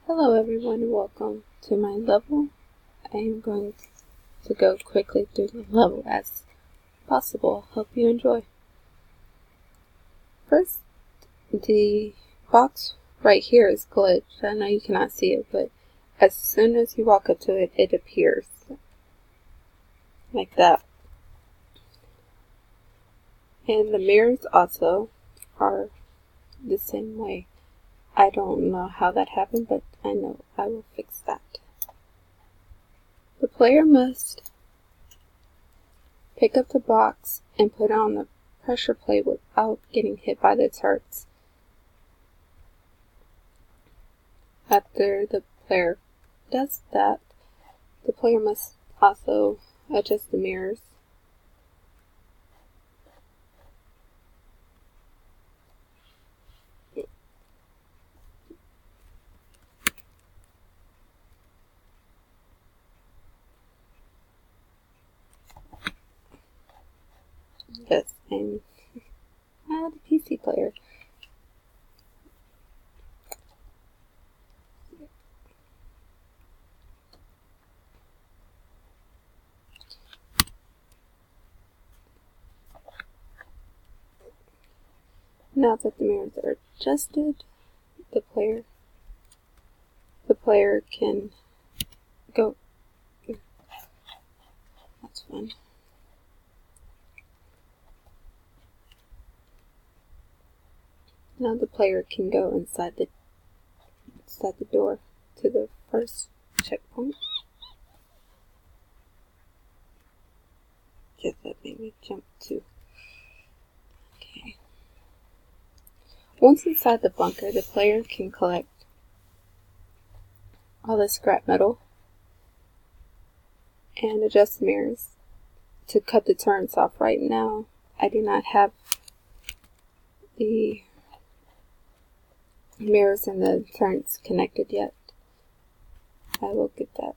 Hello everyone and welcome to my level. I am going to go quickly through the level as possible. Hope you enjoy. First, the box right here is glitched. I know you cannot see it, but as soon as you walk up to it, it appears. Like that. And the mirrors also are the same way. I don't know how that happened, but I know I will fix that. The player must pick up the box and put it on the pressure plate without getting hit by the turrets. After the player does that, the player must also adjust the mirrors. Yes, I'm the PC player. Now that the mirrors are adjusted, the player can go. That's fun. Now the player can go inside the door to the first checkpoint. Guess that made me jump too. Okay. Once inside the bunker, the player can collect all the scrap metal and adjust the mirrors to cut the turrets off. Right now, I do not have the mirrors and the turrets connected yet. I will get that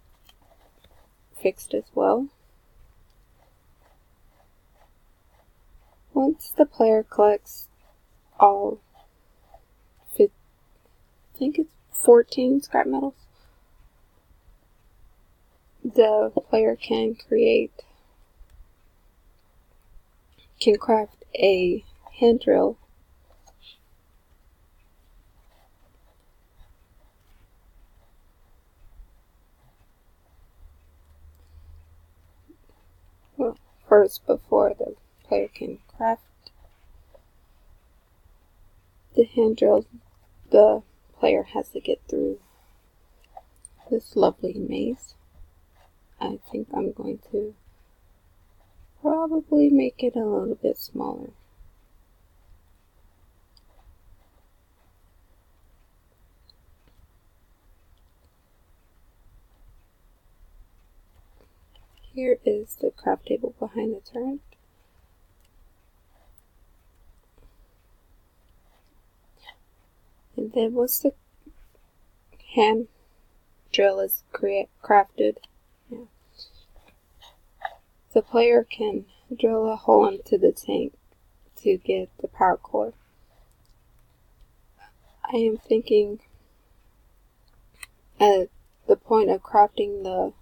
fixed as well. Once the player collects all, I think it's 14 scrap metals, the player can craft a hand drill first before the player can craft the hand drill. The player has to get through this lovely maze. I think I'm going to probably make it a little bit smaller. Here is the craft table behind the turret. And then once the hand drill is crafted, the player can drill a hole into the tank to get the power core. I am thinking at the point of crafting the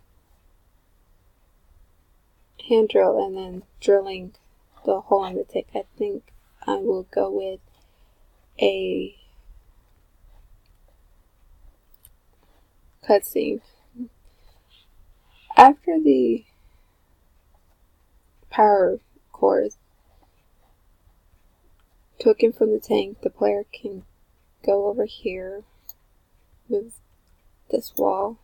hand drill and then drilling the hole in the tank, I think I will go with a cutscene. After the power core is taken from the tank, the player can go over here, move this wall,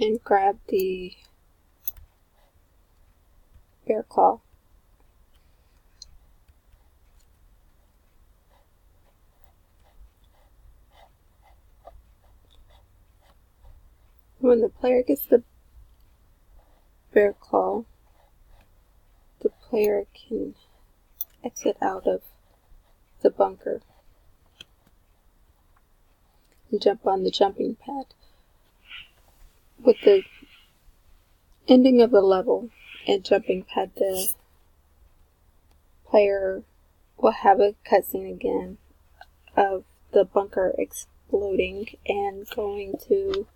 and grab the bear claw. When the player gets the bear claw, the player can exit out of the bunker and jump on the jumping pad. With the ending of the level and jumping pad, the player will have a cutscene again of the bunker exploding and going to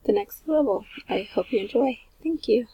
the next level. I hope you enjoy. Thank you.